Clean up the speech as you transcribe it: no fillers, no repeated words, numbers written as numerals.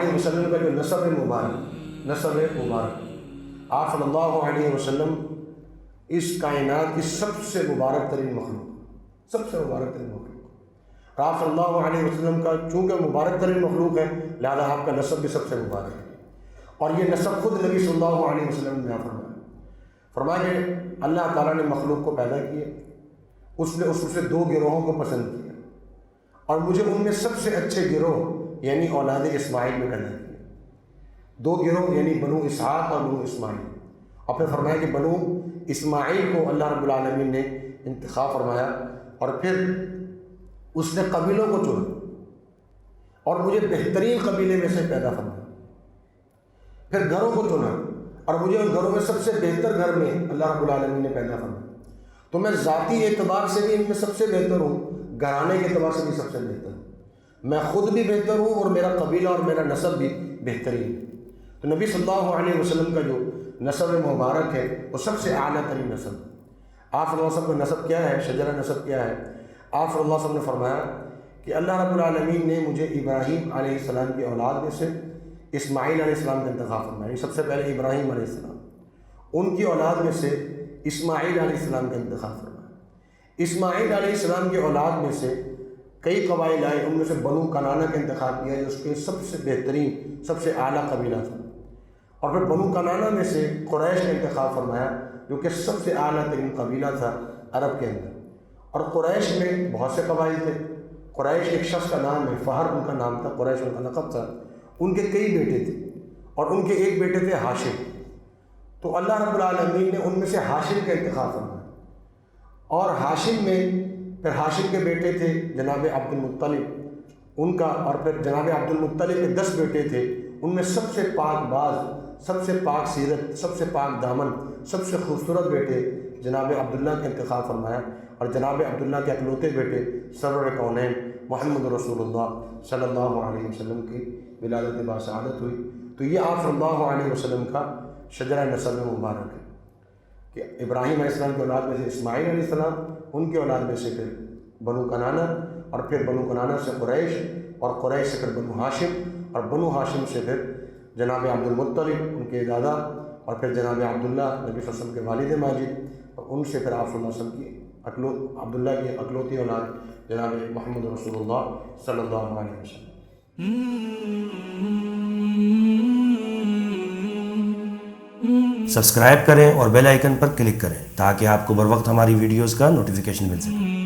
अलैहि वसल्लम का जो नसब मुबारक, आप सल्लल्लाहु अलैहि वसल्लम इस कायनात की सबसे मुबारक तरीन मखलूक, सबसे मुबारक तरीन मखलूक। आप सल्लल्लाहु अलैहि वसल्लम का चूँकि मुबारक तरीन मखलूक है, लिहाजा आपका नसब भी सबसे मुबारक है। और ये नसब खुद नबी सल्लल्लाहु अलैहि वसल्लम ने फरमाया कि अल्लाह ताला ने मखलूक को पैदा किया, उसने उससे दो गिरोहों को पसंद किया और मुझे उनमें सबसे अच्छे गिरोह यानी औलाद इस्माइल में पैदा किया। दो गिरोह यानी बनु इसहाक और बनु इस्माइल। और फिर फरमाया कि बनु इस्माइल को अल्लाह रब्बुल आलमीन ने इंतखाब फरमाया और फिर उसने कबीलों को चुना और मुझे बेहतरीन कबीले में से पैदा फरमाया। फिर घरों को चुना और मुझे उन घरों में सबसे बेहतर घर में अल्लाह रब्बुल आलमीन ने पैदा फरमाया। तो मैं ज़ाती एतबार से भी इनमें सबसे बेहतर हूँ, घराने के एतबार से भी सबसे बेहतर हूँ। मैं ख़ुद भी बेहतर हूँ और मेरा कबीला और मेरा नसब भी बेहतरीन है। तो नबी सल्लल्लाहु अलैहि वसल्लम का जो नसब मुबारक है वो सबसे आला तरीन नसब। आप सल्लल्लाहु अलैहि वसल्लम का नसब क्या है, शजरा नसब क्या है? आप सल्लल्लाहु अलैहि वसल्लम ने फरमाया कि अल्लाह रब्बुल आलमीन ने मुझे इब्राहीम अलैहिस्सलाम की औलाद में से इस्माइल अलैहिस्सलाम का इंतखाब फरमाया। सबसे पहले इब्राहीम अलैहिस्सलाम, उनकी औलाद में से इस्माइल अलैहिस्सलाम का इंतखाब फरमाया। इस्माइल अलैहिस्सलाम की औलाद में से कई कबाइल आए, उनमें से बनु कनाना का इंतखाब किया जो उसके सबसे बेहतरीन सबसे आला कबीला था। और फिर बनु कनाना में से कुरैश का इंतखाब फरमाया जो कि सबसे आला तरीन कबीला था अरब के अंदर। और कुरैश में बहुत से कबाइल थे। कुरैश एक शख्स का नाम है, फ़हर उनका नाम था, कुरैश उनका लक़ब था। उनके कई बेटे थे और उनके एक बेटे थे हाशिम। तो अल्लाह रब्बुल आलमीन ने उनमें से हाशिम का इंतखाब फरमाया। और हाशिम में फिर हाशिम के बेटे थे जनाब अब्दुल मुत्तलिब उनका, और फिर जनाब अब्दुल मुत्तलिब के 10 बेटे थे। उनमें सबसे पाकबाज, सबसे पाक सीरत, सबसे पाक दामन, सबसे खूबसूरत बेटे जनाब अब्दुल्ला का इंतखाब फरमाया। और जनाब अब्दुल्ला के अकलौते बेटे सरवर कौनैन मोहम्मद रसूलुल्लाह सल्लल्लाहु अलैहि वसल्लम की विलादत बासआदत हुई। तो ये आप सल्लल्लाहु अलैहि वसल्लम का शजरा नसब मुबारक है कि इब्राहीम अलैहिस्सलाम की औलाद में से इस्माइल अलैहिस्सलाम, उनकी औलाद में से फिर बनु कनाना, और फिर बनु कनाना से कुरैश, और कुरैश से फिर बनु हाशिम, और बनु हाशिम से फिर जनाब अब्दुल मुत्तलिब उनके दादा, और फिर जनाब अब्दुल्ला नबी सल्लल्लाहु अलैहि वसल्लम के वालिद माजिद, और उनसे फिर आप सल्लल्लाहु अलैहि वसल्लम की अब्दुल्ला की अकलौती औलाद जनाब मोहम्मद रसूलुल्लाह सल्लल्लाहु अलैहि वसल्लम। सब्सक्राइब करें और बेल आइकन पर क्लिक करें ताकि आपको बर वक्त हमारी वीडियोस का नोटिफिकेशन मिल सके।